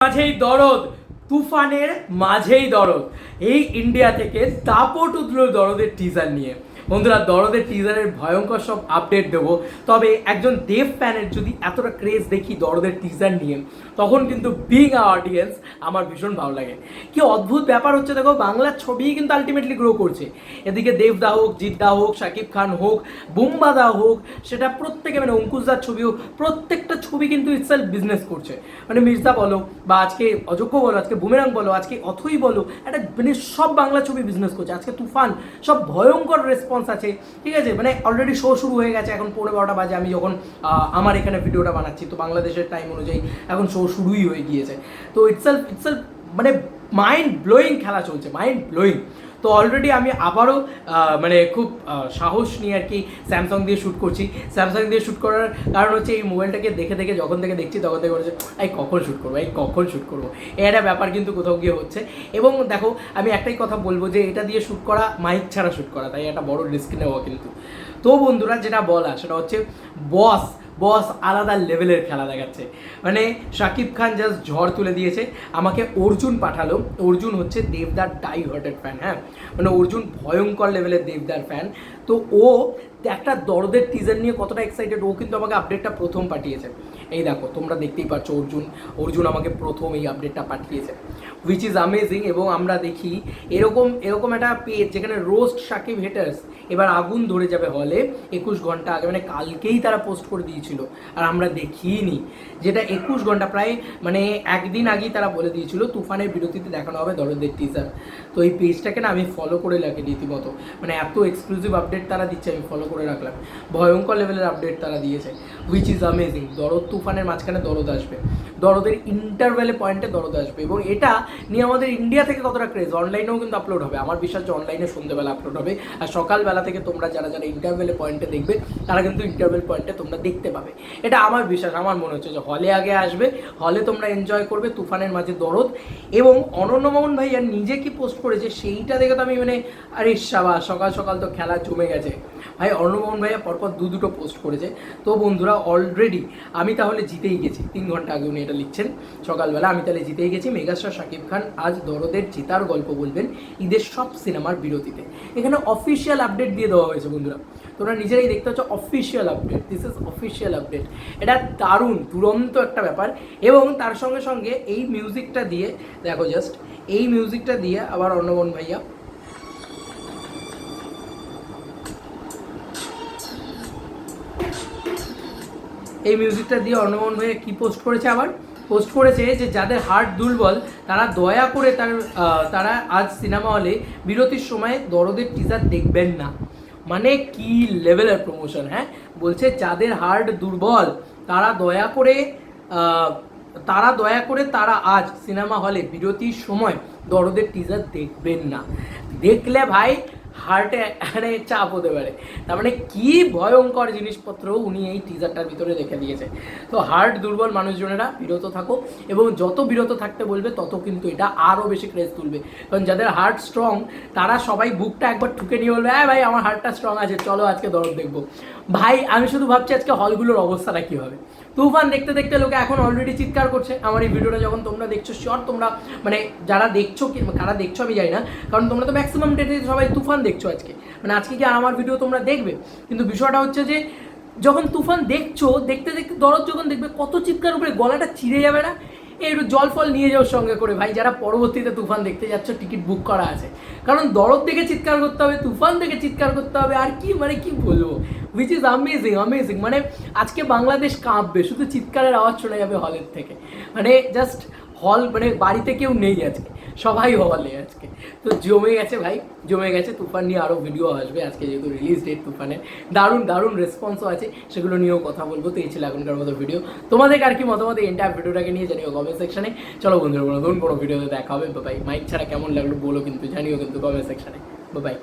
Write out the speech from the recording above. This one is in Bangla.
মাঝেই দরদ, তুফানের মাঝেই দরদ। এই ইন্ডিয়া থেকে দাপট উঠল দরদের টিজার নিয়ে। বন্ধুরা, দরদের টিজারের ভয়ঙ্কর সব আপডেট দেবো। তবে একজন দেব ফ্যানের যদি এতটা ক্রেজ দেখি দরদের টিজার নিয়ে, তখন কিন্তু বিং আ অডিয়েন্স আমার ভীষণ ভালো লাগে। কি অদ্ভুত ব্যাপার হচ্ছে, দেখো বাংলার ছবিই কিন্তু আলটিমেটলি গ্রো করছে। এদিকে দেবদা হোক, জিদ্দা হোক, শাকিব খান হোক, বুম্বাদা হোক, সেটা প্রত্যেকে মানে অঙ্কুশদার ছবি হোক, প্রত্যেকটা ছবি কিন্তু ইটসেলফ বিজনেস করছে। মানে মির্জা বলো বা আজকে অযোগ্য বলো, আজকে বুমেরাং বলো, আজকে অথই বলো, একটা মানে সব বাংলা ছবি বিজনেস করছে। আজকে তুফান, সব ভয়ঙ্কর রেসপন্স আছে। ঠিক আছে, মানে অলরেডি শো শুরু হয়ে গেছে। এখন 11:15 বাজে আমি যখন আমার এখানে ভিডিওটা বানাচ্ছি, তো বাংলাদেশের টাইম অনুযায়ী এখন শো শুরুই হয়ে গিয়েছে। তো ইটসেলফ মানে মাইন্ড ব্লোয়িং খেলা চলছে, মাইন্ড ব্লোয়িং। তো অলরেডি আমি আবারও মানে খুব সাহস নিয়ে আর কি স্যামসাং দিয়ে শ্যুট করছি। স্যামসাং দিয়ে শ্যুট করার কারণ হচ্ছে এই মোবাইলটাকে দেখে দেখে যখন থেকে দেখছি তখন থেকে বলেছে এই কখন শ্যুট করবো, এই কখন শ্যুট করবো, এই একটা ব্যাপার কিন্তু কোথাও গিয়ে হচ্ছে। এবং দেখো আমি একটাই কথা বলবো যে এটা দিয়ে শ্যুট করা মাইক ছাড়া শ্যুট করা, তাই একটা বড় রিস্ক নেওয়া কিন্তু। তো বন্ধুরা, যেটা বলা সেটা হচ্ছে বস আলাদা লেভেলের খেলা দেখাচ্ছে। মানে শাকিব খান জাস্ট ঝড় তুলে দিয়েছে। আমাকে অর্জুন পাঠালো। অর্জুন হচ্ছে দেবদার ডাই হার্টেড ফ্যান। হ্যাঁ, মানে অর্জুন ভয়ঙ্কর লেভেলের দেবদার ফ্যান। তো ও একটা দরদের টিজার নিয়ে কতটা এক্সাইটেড, ও কিন্তু আমাকে আপডেটটা প্রথম পাঠিয়েছে। এই দেখো, তোমরা দেখতেই পাচ্ছ, অর্জুন আমাকে প্রথম এই আপডেটটা পাঠিয়েছে, হুইচ ইজ অ্যামেজিং। এবং আমরা দেখি এরকম একটা পেজ যেখানে রোস্ট শাকিব হেটার্স এবার আগুন ধরে যাবে হলে 21 ঘন্টা আগে, মানে কালকেই তারা পোস্ট করে দিয়েছিল আর আমরা দেখিনি। যেটা 21 ঘন্টা প্রায় মানে একদিন আগেই তারা বলে দিয়েছিল তুফানের বিরতিতে দেখানো হবে দরদের টিজার। তো এই পেজটাকে না আমি ফলো করে রাখি রীতিমতো, মানে এত এক্সক্লুসিভ আপডেট তারা দিচ্ছে, আমি ফলো করে রাখলাম। ভয়ঙ্কর লেভেলের আপডেট তারা দিয়েছে, হুইচ ইজ অ্যামেজিং। দরদ তুফানের মাঝখানে দরদ আসবে, দরদের ইন্টারভেলে পয়েন্টে দরদ আসবে। এবং এটা নিয়ে আমাদের ইন্ডিয়া থেকে কতটা ক্রেজ, অনলাইনেও কিন্তু আপলোড হবে। আমার বিশ্বাস যে অনলাইনে সন্ধ্যেবেলা আপলোড হবে, আর সকালবেলা থেকে তোমরা যারা ইন্টারভেলে পয়েন্টে দেখবে তারা কিন্তু ইন্টারভেল পয়েন্টে তোমরা দেখতে পাবে। এটা আমার বিশ্বাস, আমার মনে হচ্ছে যে হলে আগে আসবে, হলে তোমরা এনজয় করবে তুফানের মাঝে দরদ। এবং অনন্য মোহন ভাইয়া নিজে কি পোস্ট করেছে সেইটা দেখে তো আমি মানে আরে সাবা, সকাল সকাল তো খেলা জমে গেছে ভাই। অর্ণমোহন ভাইয়া পরপর দুটো পোস্ট করেছে। তো বন্ধুরা, অলরেডি আমি তাহলে জিতেই গেছি। 3 ঘন্টা আগে উনি এটা লিখছেন সকালবেলা, আমি তাহলে জিতেই গেছি। মেগাস্টার শাকিব খান আজ দরদের জেতার গল্প বলবেন ঈদের সব সিনেমার বিরতিতে। এখানে অফিসিয়াল আপডেট দিয়ে দেওয়া হয়েছে বন্ধুরা, তোমরা নিজেরাই দেখতে পাচ্ছ, official update, this is official update. এটা দারুণ দুরন্ত একটা ব্যাপার। এবং তার সঙ্গে সঙ্গে এই মিউজিকটা দিয়ে দেখো, জাস্ট এই মিউজিকটা দিয়ে আবার অর্ণমোহন ভাইয়া এই মিউজিকটা দিয়ে অর্ণমোহন ভাইয়া কী পোস্ট করেছে, আবার পোস্ট করেছে যে যাদের হার্ট দুর্বল তারা দয়া করে তারা আজ সিনেমা হলে বিরতির সময় দরদের টিজার দেখবেন না। মানে কি লেভেলের প্রমোশন! হ্যাঁ, বলছে যাদের হার্ট দুর্বল তারা দয়া করে তারা আজ সিনেমা হলে বিরতির সময় দরদের টিজার দেখবেন না। দেখলে ভাই হার্টে মানে চাপ হতে পারে। তার মানে কি ভয়ঙ্কর জিনিসপত্র উনি এই টিজারটার ভিতরে রেখে দিয়েছে। তো হার্ট দুর্বল মানুষজনেরা বিরত থাকো, এবং যত বিরত থাকতে বলবে তত কিন্তু এটা আরও বেশি ক্রেজ তুলবে। কারণ যাদের হার্ট স্ট্রং তারা সবাই বুকটা একবার ঠুকে নিয়ে বলবে হ্যাঁ ভাই আমার হার্টটা স্ট্রং আছে, চলো আজকে দরদ দেখবো। ভাই আমি শুধু ভাবছি আজকে হলগুলোর অবস্থাটা কী হবে। তুফান দেখতে দেখতে লোকে এখন অলরেডি চিৎকার করছে। আমার এই ভিডিওটা যখন তোমরা দেখছো, শিওর তোমরা মানে যারা দেখছো, কারা দেখছো আমি জানি না, কারণ তোমরা তো ম্যাক্সিমাম ডেটে সবাই তুফান দেখছো আজকে, মানে আজকে কি আর আমার ভিডিও তোমরা দেখবে? কিন্তু বিষয়টা হচ্ছে যে যখন তুফান দেখছো, দেখতে দেখতে দরদ যখন দেখবে, কত চিৎকার উপরে গলাটা চিড়ে যাবে না? একটু জল ফল নিয়ে যাওয়ার সঙ্গে করে ভাই, যারা পরবর্তীতে তুফান দেখতে যাচ্ছ টিকিট বুক করা আছে। কারণ দরদ দেখে চিৎকার করতে হবে, তুফান দেখে চিৎকার করতে হবে, আর কি মানে কি বলবো, হুইচ ইজ অ্যামেজিং। মানে আজকে বাংলাদেশ কাঁপবে, শুধু চিৎকারের আওয়াজ শোনা যাবে হলের থেকে। মানে জাস্ট হল, মানে বাড়িতে কেউ নেই আজকে, সবাই হলে আজকে। তো জমে গেছে ভাই, জমে গেছে। তুফান নিয়ে আরও ভিডিও আসবে, আজকে যেহেতু রিলিজ ডেট তুফানের, দারুণ রেসপন্সও আছে, সেগুলো নিয়েও কথা বলবো। তো এই ছিল এখনকার মতো ভিডিও। তোমাদের আর কি মতামত এই এন্টায়ার ভিডিওটাকে নিয়ে জানিও কমেন্ট সেকশনে। চলো বন্ধুরা, নতুন কোনো ভিডিওতে দেখা হবে। বাই। মাইক ছাড়া কেমন লাগলো বলো কিন্তু, জানিও কিন্তু কমেন্ট সেকশনে। বাই।